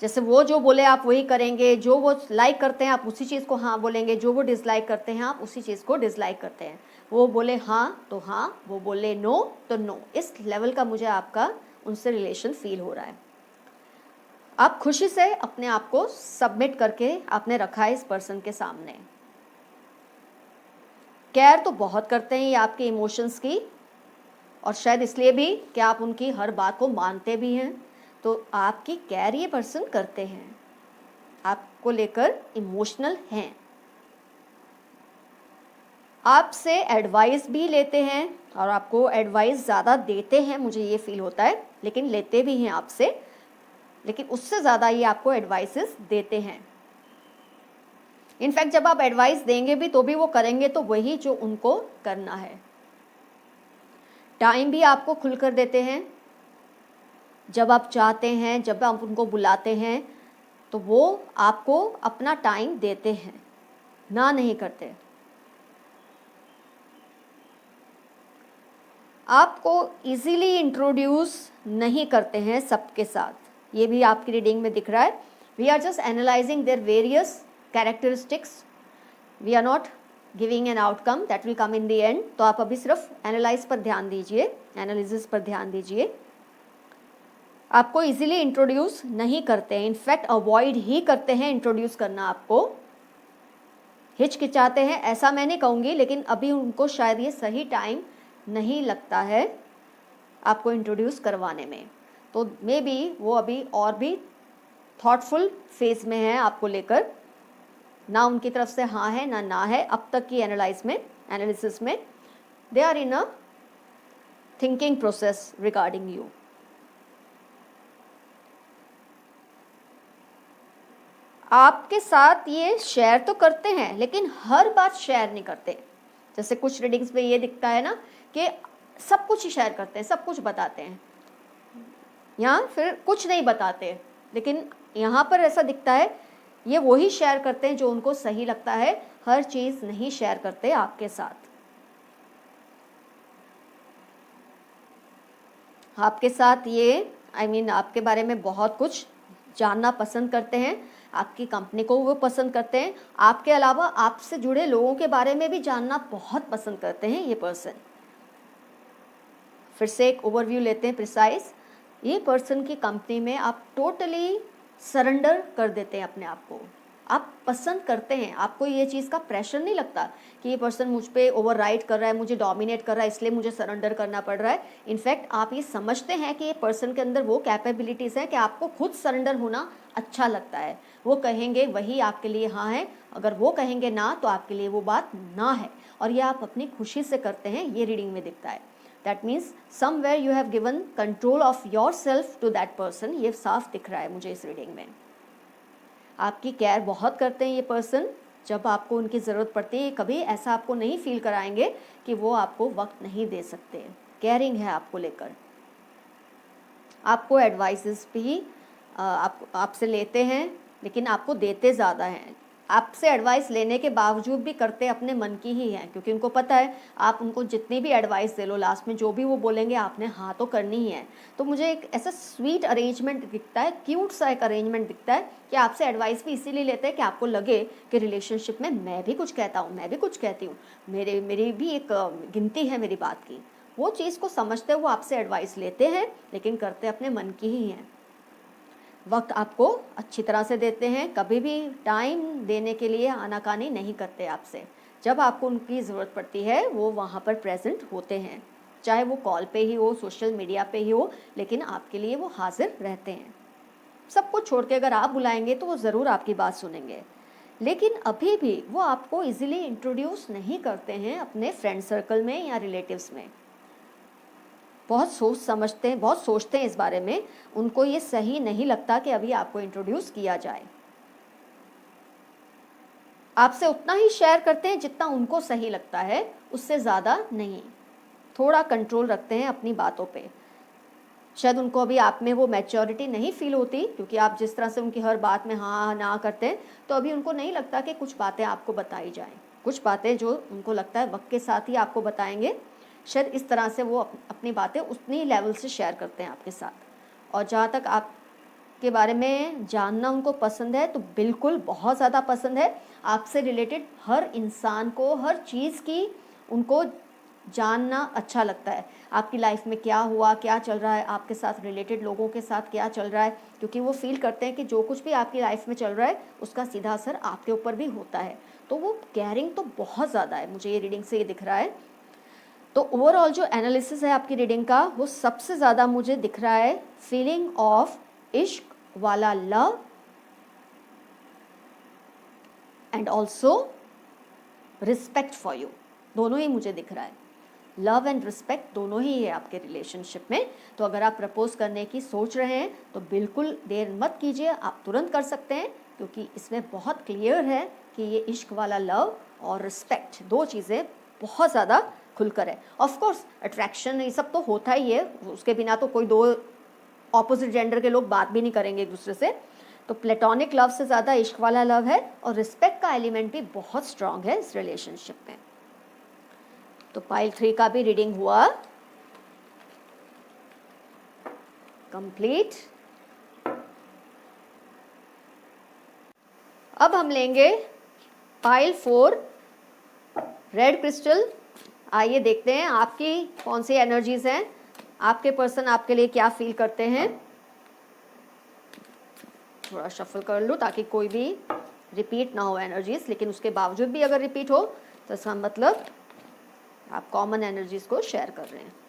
जैसे वो जो बोले आप वही करेंगे, जो वो लाइक करते हैं आप उसी चीज़ को हाँ बोलेंगे, जो वो डिसलाइक करते हैं आप उसी चीज़ को डिसलाइक करते हैं। वो बोले हाँ तो हाँ, वो बोले नो तो नो। इस लेवल का मुझे आपका उनसे रिलेशन फील हो रहा है। आप खुशी से अपने आप को सबमिट करके आपने रखा है इस पर्सन के सामने। केयर तो बहुत करते हैं ये आपके इमोशंस की, और शायद इसलिए भी कि आप उनकी हर बात को मानते भी हैं, तो आपकी केयर ये पर्सन करते हैं, आपको लेकर इमोशनल हैं, आपसे एडवाइस भी लेते हैं और आपको एडवाइस ज़्यादा देते हैं, मुझे ये फील होता है, लेकिन लेते भी हैं आपसे, लेकिन उससे ज़्यादा ये आपको एडवाइसेस देते हैं। इनफैक्ट जब आप एडवाइस देंगे भी तो भी वो करेंगे तो वही जो उनको करना है। टाइम भी आपको खुलकर देते हैं, जब आप चाहते हैं, जब आप उनको बुलाते हैं तो वो आपको अपना टाइम देते हैं, ना नहीं करते। आपको इजीली इंट्रोड्यूस नहीं करते हैं सबके साथ, ये भी आपकी रीडिंग में दिख रहा है। We are just analysing their various characteristics, we are not giving an outcome, that will come in the end. तो आप अभी सिर्फ एनालाइज पर ध्यान दीजिए, एनालिसिस पर ध्यान दीजिए। आपको इजीली इंट्रोड्यूस नहीं करते हैं, इनफैक्ट अवॉइड ही करते हैं इंट्रोड्यूस करना, आपको हिचकिचाते हैं, ऐसा मैं नहीं कहूँगी, लेकिन अभी उनको शायद ये सही टाइम नहीं लगता है आपको इंट्रोड्यूस करवाने में। तो मे बी वो अभी और भी थॉटफुल फेज में है आपको लेकर, ना उनकी तरफ से हाँ है ना ना है अब तक की एनालिसिस में। They are in a thinking process regarding you. आपके साथ ये शेयर तो करते हैं लेकिन हर बात शेयर नहीं करते। जैसे कुछ रीडिंग्स में ये दिखता है ना कि सब कुछ ही शेयर करते हैं, सब कुछ बताते हैं, यहाँ फिर कुछ नहीं बताते, लेकिन यहाँ पर ऐसा दिखता है ये वही शेयर करते हैं जो उनको सही लगता है, हर चीज़ नहीं शेयर करते आपके साथ। आपके साथ ये आपके बारे में बहुत कुछ जानना पसंद करते हैं, आपकी कंपनी को वो पसंद करते हैं, आपके अलावा आपसे जुड़े लोगों के बारे में भी जानना बहुत पसंद करते हैं ये पर्सन। फिर से एक ओवरव्यू लेते हैं प्रिसाइज। ये पर्सन की कंपनी में आप टोटली सरेंडर कर देते हैं अपने आप को, आप पसंद करते हैं, आपको ये चीज़ का प्रेशर नहीं लगता कि ये पर्सन मुझ पे ओवरराइड कर रहा है, मुझे डोमिनेट कर रहा है, इसलिए मुझे सरेंडर करना पड़ रहा है। इनफैक्ट आप ये समझते हैं कि ये पर्सन के अंदर वो कैपेबिलिटीज़ हैं कि आपको खुद सरेंडर होना अच्छा लगता है। वो कहेंगे वही आपके लिए हाँ है, अगर वो कहेंगे ना तो आपके लिए वो बात ना है, और ये आप अपनी खुशी से करते हैं, ये रीडिंग में दिखता है। That means somewhere you have given control of yourself to that person, ये साफ दिख रहा है मुझे इस रीडिंग में। आपकी केयर बहुत करते हैं ये पर्सन, जब आपको उनकी ज़रूरत पड़ती है कभी ऐसा आपको नहीं फील कराएंगे कि वो आपको वक्त नहीं दे सकते। केयरिंग है आपको लेकर, आपको एडवाइसेस भी आपसे लेते हैं, लेकिन आपको देते ज़्यादा हैं। आपसे एडवाइस लेने के बावजूद भी करते अपने मन की ही हैं, क्योंकि उनको पता है आप उनको जितनी भी एडवाइस दे लो, लास्ट में जो भी वो बोलेंगे आपने हाँ तो करनी ही है। तो मुझे एक ऐसा स्वीट अरेंजमेंट दिखता है, क्यूट सा एक अरेंजमेंट दिखता है कि आपसे एडवाइस भी इसीलिए लेते हैं कि आपको लगे कि रिलेशनशिप में मैं भी कुछ कहता हूँ, मैं भी कुछ कहती हूँ, मेरी भी एक गिनती है मेरी बात की। वो चीज़ को समझते हुए आपसे एडवाइस लेते हैं, लेकिन करते अपने मन की ही हैं। वक्त आपको अच्छी तरह से देते हैं, कभी भी टाइम देने के लिए आनाकानी नहीं करते आपसे। जब आपको उनकी ज़रूरत पड़ती है वो वहाँ पर प्रेजेंट होते हैं, चाहे वो कॉल पे ही हो, सोशल मीडिया पे ही हो, लेकिन आपके लिए वो हाजिर रहते हैं। सब कुछ छोड़ के अगर आप बुलाएंगे तो वो ज़रूर आपकी बात सुनेंगे। लेकिन अभी भी वो आपको इजीली इंट्रोड्यूस नहीं करते हैं अपने फ्रेंड सर्कल में या रिलेटिव्स में। बहुत सोचते हैं इस बारे में, उनको ये सही नहीं लगता कि अभी आपको इंट्रोड्यूस किया जाए। आपसे उतना ही शेयर करते हैं जितना उनको सही लगता है, उससे ज़्यादा नहीं। थोड़ा कंट्रोल रखते हैं अपनी बातों पे। शायद उनको अभी आप में वो मैच्योरिटी नहीं फील होती, क्योंकि आप जिस तरह से उनकी हर बात में हाँ ना करते हैं, तो अभी उनको नहीं लगता कि कुछ बातें आपको बताई जाएं। कुछ बातें जो उनको लगता है वक्त के साथ ही आपको बताएंगे, शायद इस तरह से वो अपनी बातें उतनी लेवल से शेयर करते हैं आपके साथ। और जहाँ तक आपके बारे में जानना उनको पसंद है, तो बिल्कुल बहुत ज़्यादा पसंद है। आपसे रिलेटेड हर इंसान को, हर चीज़ की उनको जानना अच्छा लगता है। आपकी लाइफ में क्या हुआ, क्या चल रहा है, आपके साथ रिलेटेड लोगों के साथ क्या चल रहा है, क्योंकि वो फील करते हैं कि जो कुछ भी आपकी लाइफ में चल रहा है उसका सीधा असर आपके ऊपर भी होता है। तो वो केयरिंग तो बहुत ज़्यादा है, मुझे ये रीडिंग से ये दिख रहा है। तो ओवरऑल जो एनालिसिस है आपकी रीडिंग का, वो सबसे ज़्यादा मुझे दिख रहा है फीलिंग ऑफ इश्क वाला love and also respect for you. दोनों ही मुझे दिख रहा है, लव एंड रिस्पेक्ट दोनों ही है आपके रिलेशनशिप में। तो अगर आप प्रपोज करने की सोच रहे हैं तो बिल्कुल देर मत कीजिए, आप तुरंत कर सकते हैं, क्योंकि इसमें बहुत क्लियर है कि ये इश्क वाला लव और रिस्पेक्ट दो चीज़ें बहुत ज़्यादा खुलकर है। ऑफ कोर्स अट्रैक्शन ये सब तो होता ही है, उसके बिना तो कोई दो ऑपोजिट जेंडर के लोग बात भी नहीं करेंगे एक दूसरे से। तो प्लेटोनिक लव से ज़्यादा इश्क वाला लव है, और रिस्पेक्ट का एलिमेंट भी बहुत स्ट्रांग है इस रिलेशनशिप में। तो पाइल 3 का भी रीडिंग हुआ कंप्लीट। अब हम लेंगे पाइल 4 रेड क्रिस्टल। आइए देखते हैं आपकी कौन सी एनर्जीज हैं, आपके पर्सन आपके लिए क्या फील करते हैं। थोड़ा शफल कर लूँ ताकि कोई भी रिपीट ना हो एनर्जीज, लेकिन उसके बावजूद भी अगर रिपीट हो तो इसका मतलब आप कॉमन एनर्जीज को शेयर कर रहे हैं।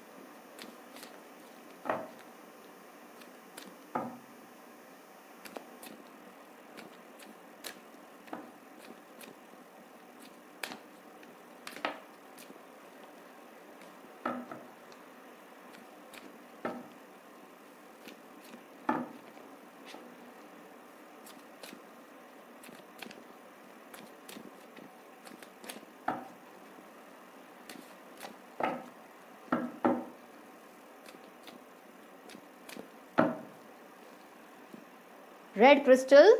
Red crystal,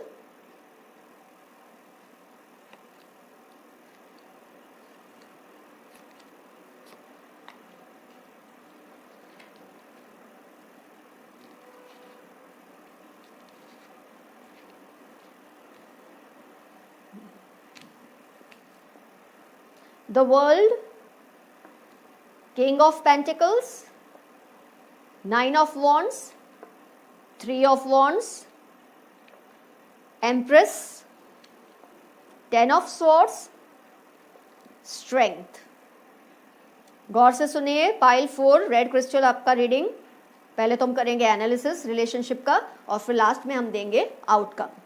the world, king of pentacles, 9 of wands, 3 of wands, empress, 10 of swords, strength। गौर से सुनिए, पाइल 4 रेड क्रिस्टल आपका रीडिंग। पहले तो हम करेंगे एनालिसिस रिलेशनशिप का, और फिर लास्ट में हम देंगे आउटकम।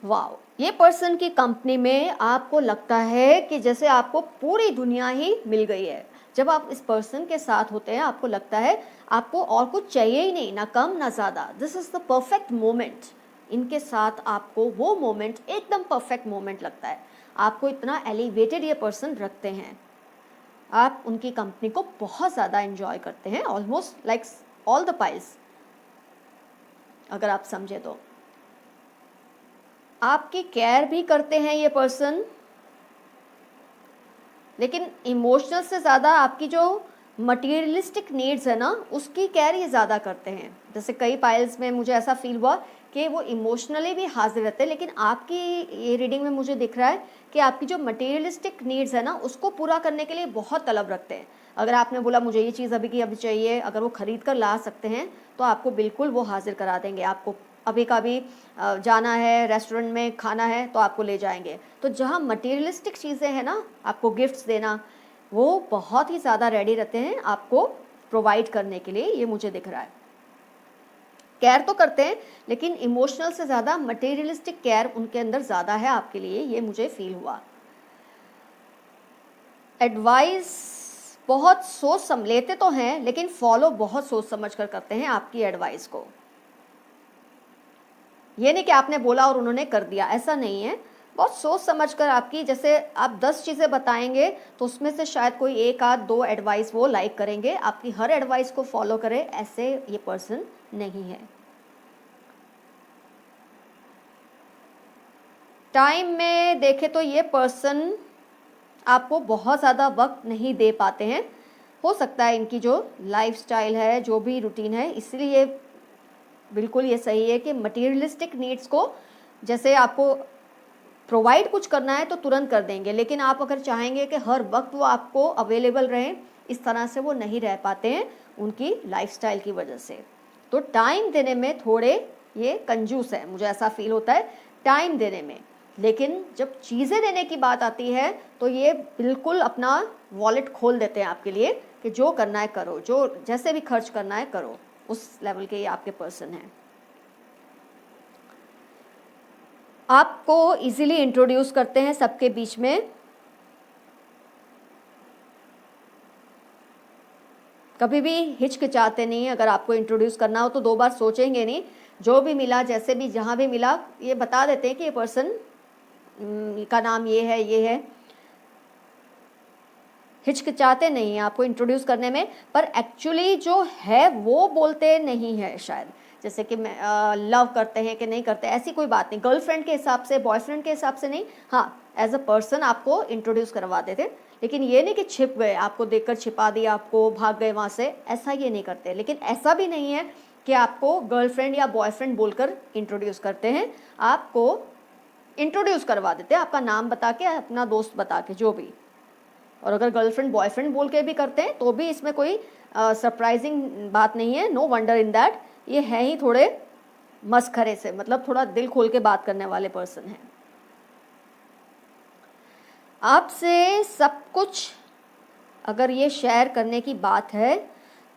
वाओ, ये पर्सन की कंपनी में आपको लगता है कि जैसे आपको पूरी दुनिया ही मिल गई है। जब आप इस पर्सन के साथ होते हैं आपको लगता है आपको और कुछ चाहिए ही नहीं, ना कम ना ज़्यादा। This is the perfect moment. इनके साथ आपको वो मोमेंट एकदम परफेक्ट मोमेंट लगता है। आपको इतना एलिवेटेड ये पर्सन रखते हैं, आप उनकी कंपनी को बहुत ज़्यादा एंजॉय करते हैं, almost like all the piles, अगर आप समझे तो। आपकी केयर भी करते हैं ये पर्सन, लेकिन इमोशनल से ज़्यादा आपकी जो मटीरियलिस्टिक नीड्स है ना, उसकी केयर ये ज़्यादा करते हैं। जैसे कई पाइल्स में मुझे ऐसा फील हुआ कि वो इमोशनली भी हाजिर रहते हैं, लेकिन आपकी ये रीडिंग में मुझे दिख रहा है कि आपकी जो मटीरियलिस्टिक नीड्स है ना, उसको पूरा करने के लिए बहुत तलब रखते हैं। अगर आपने बोला मुझे ये चीज़ अभी की अभी चाहिए, अगर वो ख़रीद कर ला सकते हैं तो आपको बिल्कुल वो हाजिर करा देंगे। आपको अभी कभी जाना है, रेस्टोरेंट में खाना है, तो आपको ले जाएंगे। तो जहाँ मटेरियलिस्टिक चीज़ें हैं ना, आपको गिफ्ट्स देना, वो बहुत ही ज़्यादा रेडी रहते हैं आपको प्रोवाइड करने के लिए, ये मुझे दिख रहा है। केयर तो करते हैं लेकिन इमोशनल से ज़्यादा मटेरियलिस्टिक केयर उनके अंदर ज़्यादा है आपके लिए, ये मुझे फील हुआ। एडवाइस बहुत सोच सम लेते तो हैं लेकिन फॉलो बहुत सोच समझ कर करते हैं आपकी एडवाइस को। ये नहीं कि आपने बोला और उन्होंने कर दिया, ऐसा नहीं है। बहुत सोच समझ कर आपकी, जैसे आप 10 चीज़ें बताएंगे तो उसमें से शायद कोई एक आध दो एडवाइस वो लाइक करेंगे, आपकी हर एडवाइस को फॉलो करें, ऐसे ये पर्सन नहीं है। टाइम में देखें तो ये पर्सन आपको बहुत ज़्यादा वक्त नहीं दे पाते हैं। हो सकता है इनकी जो लाइफस्टाइल है, जो भी रूटीन है, इसलिए बिल्कुल ये सही है कि मटेरियलिस्टिक नीड्स को जैसे आपको प्रोवाइड कुछ करना है तो तुरंत कर देंगे, लेकिन आप अगर चाहेंगे कि हर वक्त वो आपको अवेलेबल रहें, इस तरह से वो नहीं रह पाते हैं उनकी लाइफस्टाइल की वजह से। तो टाइम देने में थोड़े ये कंजूस है, मुझे ऐसा फील होता है टाइम देने में। लेकिन जब चीज़ें देने की बात आती है तो ये बिल्कुल अपना वॉलेट खोल देते हैं आपके लिए कि जो करना है करो, जो जैसे भी खर्च करना है करो, उस लेवल के ये आपके पर्सन हैं। आपको इजीली इंट्रोड्यूस करते हैं सबके बीच में, कभी भी हिचकिचाते नहीं। अगर आपको इंट्रोड्यूस करना हो तो 2 बार सोचेंगे नहीं, जो भी मिला, जैसे भी, जहाँ भी मिला, ये बता देते हैं कि ये पर्सन का नाम ये है। हिचकिचाते नहीं हैं आपको इंट्रोड्यूस करने में, पर एक्चुअली जो है वो बोलते नहीं है शायद, जैसे कि लव करते हैं कि नहीं करते, ऐसी कोई बात नहीं। गर्लफ्रेंड के हिसाब से, बॉयफ्रेंड के हिसाब से नहीं, हाँ एज अ पर्सन आपको इंट्रोड्यूस करवा देते, लेकिन ये नहीं कि छिप गए, आपको देखकर छिपा दिया, आपको भाग गए वहाँ से, ऐसा ये नहीं करते। लेकिन ऐसा भी नहीं है कि आपको गर्लफ्रेंड या बॉयफ्रेंड बोलकर इंट्रोड्यूस करते हैं, आपको इंट्रोड्यूस करवा देते हैं आपका नाम बता के, अपना दोस्त बता के, जो भी। और अगर गर्लफ्रेंड बॉयफ्रेंड बोल के भी करते हैं तो भी इसमें कोई सरप्राइजिंग बात नहीं है, नो वंडर इन दैट। ये है ही थोड़े मस्खरे से, मतलब थोड़ा दिल खोल के बात करने वाले पर्सन हैं। आपसे सब कुछ अगर ये शेयर करने की बात है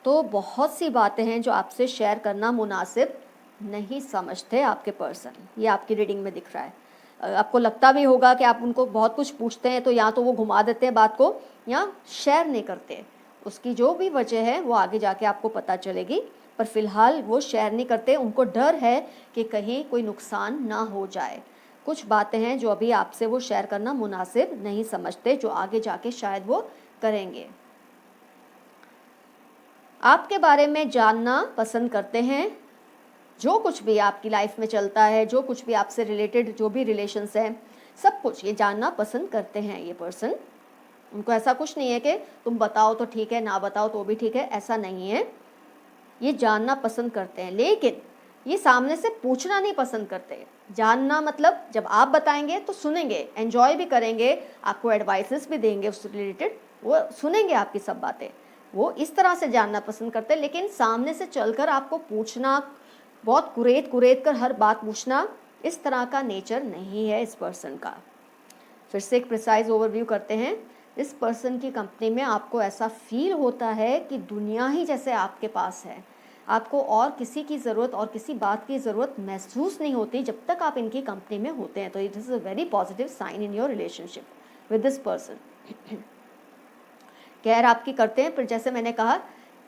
तो बहुत सी बातें हैं जो आपसे शेयर करना मुनासिब नहीं समझते आपके पर्सन, ये आपकी रीडिंग में दिख रहा है। आपको लगता भी होगा कि आप उनको बहुत कुछ पूछते हैं तो या तो वो घुमा देते हैं बात को या शेयर नहीं करते। उसकी जो भी वजह है वो आगे जाके आपको पता चलेगी, पर फिलहाल वो शेयर नहीं करते। उनको डर है कि कहीं कोई नुकसान ना हो जाए। कुछ बातें हैं जो अभी आपसे वो शेयर करना मुनासिब नहीं समझते, जो आगे जाके शायद वो करेंगे। आपके बारे में जानना पसंद करते हैं, जो कुछ भी आपकी लाइफ में चलता है, जो कुछ भी आपसे रिलेटेड जो भी रिलेशंस हैं, सब कुछ ये जानना पसंद करते हैं ये पर्सन। उनको ऐसा कुछ नहीं है कि तुम बताओ तो ठीक है, ना बताओ तो भी ठीक है, ऐसा नहीं है। ये जानना पसंद करते हैं, लेकिन ये सामने से पूछना नहीं पसंद करते। जानना मतलब जब आप बताएंगे तो सुनेंगे, एंजॉय भी करेंगे, आपको एडवाइसेस भी देंगे उससे रिलेटेड, वो सुनेंगे आपकी सब बातें, वो इस तरह से जानना पसंद करते हैं। लेकिन सामने से चलकर आपको पूछना, बहुत कुरेद कर हर बात पूछना, इस तरह का नेचर नहीं है इस पर्सन का। फिर से एक प्रिसाइज ओवरव्यू करते हैं। इस पर्सन की कंपनी में आपको ऐसा फील होता है कि दुनिया ही जैसे आपके पास है, आपको और किसी की ज़रूरत और किसी बात की ज़रूरत महसूस नहीं होती जब तक आप इनकी कंपनी में होते हैं। तो it is a very positive sign in your relationship with this person. Care आपकी करते हैं, फिर जैसे मैंने कहा,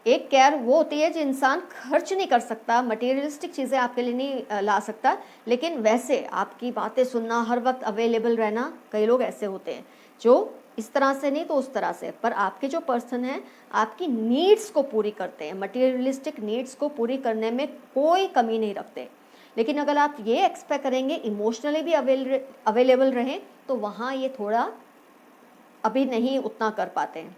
एक केयर वो होती है जो इंसान खर्च नहीं कर सकता, मटेरियलिस्टिक चीज़ें आपके लिए नहीं ला सकता, लेकिन वैसे आपकी बातें सुनना, हर वक्त अवेलेबल रहना। कई लोग ऐसे होते हैं जो इस तरह से नहीं तो उस तरह से, पर आपके जो पर्सन हैं आपकी नीड्स को पूरी करते हैं, मटेरियलिस्टिक नीड्स को पूरी करने में कोई कमी नहीं रखते। लेकिन अगर आप ये एक्सपेक्ट करेंगे इमोशनली भी अवेलेबल रहें तो वहाँ ये थोड़ा अभी नहीं उतना कर पाते हैं।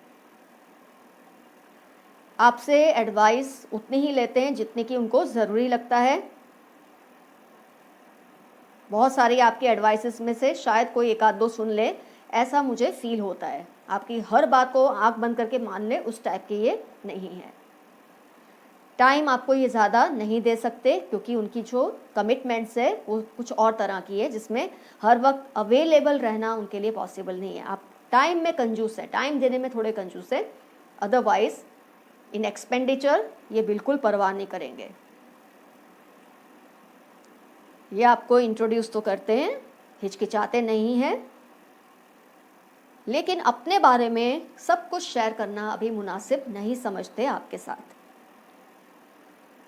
आपसे एडवाइस उतनी ही लेते हैं जितनी कि उनको ज़रूरी लगता है। बहुत सारी आपकी एडवाइसेस में से शायद कोई एक आध दो सुन ले, ऐसा मुझे फील होता है। आपकी हर बात को आंख बंद करके मान ले, उस टाइप की ये नहीं है। टाइम आपको ये ज़्यादा नहीं दे सकते क्योंकि उनकी जो कमिटमेंट्स है वो कुछ और तरह की है, जिसमें हर वक्त अवेलेबल रहना उनके लिए पॉसिबल नहीं है। आप टाइम में कंजूस है, टाइम देने में थोड़े कंजूस है, अदरवाइज इन एक्सपेंडिचर ये बिल्कुल परवाह नहीं करेंगे। ये आपको इंट्रोड्यूस तो करते हैं, हिचकिचाते नहीं हैं, लेकिन अपने बारे में सब कुछ शेयर करना अभी मुनासिब नहीं समझते आपके साथ।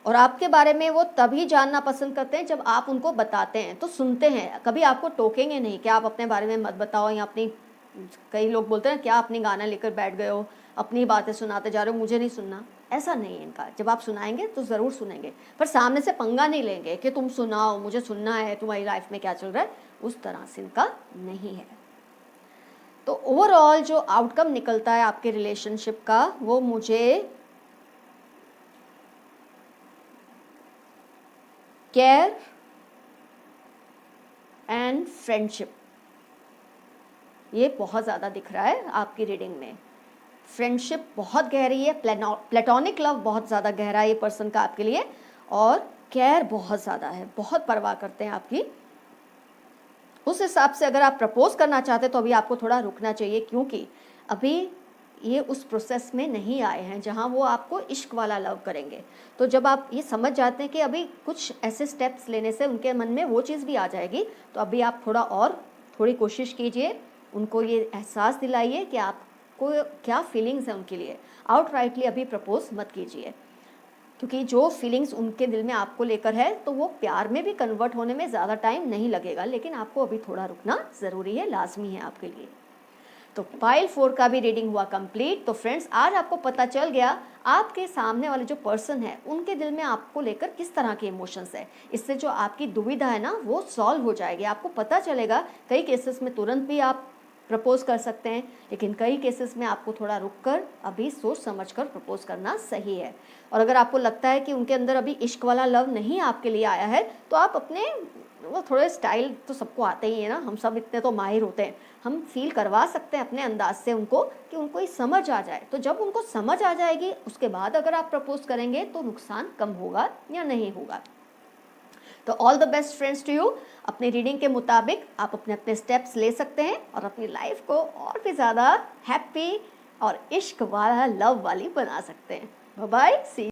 और आपके बारे में वो तभी जानना पसंद करते हैं जब आप उनको बताते हैं, तो सुनते हैं, कभी आपको टोकेंगे नहीं कि आप अपने बारे में मत बताओ, या अपनी, कई लोग बोलते हैं क्या अपनी गाना लेकर बैठ गए हो, अपनी बातें सुनाते जा रहे हो, मुझे नहीं सुनना। ऐसा नहीं है इनका, जब आप सुनाएंगे तो ज़रूर सुनेंगे, पर सामने से पंगा नहीं लेंगे कि तुम सुनाओ, मुझे सुनना है तुम्हारी लाइफ में क्या चल रहा है, उस तरह से इनका नहीं है। तो ओवरऑल जो आउटकम निकलता है आपके रिलेशनशिप का, वो मुझे केयर एंड फ्रेंडशिप, ये बहुत ज़्यादा दिख रहा है आपकी रीडिंग में। फ्रेंडशिप बहुत गहरी है, प्लेटोनिक लव बहुत ज़्यादा गहरा है ये पर्सन का आपके लिए, और केयर बहुत ज़्यादा है, बहुत परवाह करते हैं आपकी। उस हिसाब से अगर आप प्रपोज करना चाहते तो अभी आपको थोड़ा रुकना चाहिए, क्योंकि अभी ये उस प्रोसेस में नहीं आए हैं जहां वो आपको इश्क वाला लव करेंगे। तो जब आप ये समझ जाते हैं कि अभी कुछ ऐसे स्टेप्स लेने से उनके मन में वो चीज़ भी आ जाएगी, तो अभी आप थोड़ी कोशिश कीजिए, उनको ये एहसास दिलाइए कि आपको क्या फीलिंग्स हैं उनके लिए। आउटराइटली अभी प्रपोज मत कीजिए, क्योंकि जो फीलिंग्स उनके दिल में आपको लेकर है तो वो प्यार में भी कन्वर्ट होने में ज़्यादा टाइम नहीं लगेगा, लेकिन आपको अभी थोड़ा रुकना ज़रूरी है, लाजमी है आपके लिए। तो पाइल 4 का भी रीडिंग हुआ कंप्लीट। तो फ्रेंड्स, आज आपको पता चल गया आपके सामने वाले जो पर्सन है उनके दिल में आपको लेकर किस तरह के इमोशंस है। इससे जो आपकी दुविधा है ना, वो सॉल्व हो जाएगी, आपको पता चलेगा। कई केसेस में तुरंत भी आप प्रपोज कर सकते हैं, लेकिन कई केसेस में आपको थोड़ा रुककर अभी सोच समझकर प्रपोज करना सही है। और अगर आपको लगता है कि उनके अंदर अभी इश्क वाला लव नहीं आपके लिए आया है, तो आप अपने वो थोड़े स्टाइल तो सबको आते ही है ना, हम सब इतने तो माहिर होते हैं, हम फील करवा सकते हैं अपने अंदाज से उनको कि उनको ये समझ आ जाए। तो जब उनको समझ आ जाएगी, उसके बाद अगर आप प्रपोज करेंगे तो नुकसान कम होगा या नहीं होगा। तो all the best friends to you. अपनी रीडिंग के मुताबिक आप अपने अपने स्टेप्स ले सकते हैं और अपनी लाइफ को और भी ज़्यादा हैप्पी और इश्क वाला, लव वाली बना सकते हैं। बाय बाय, सी।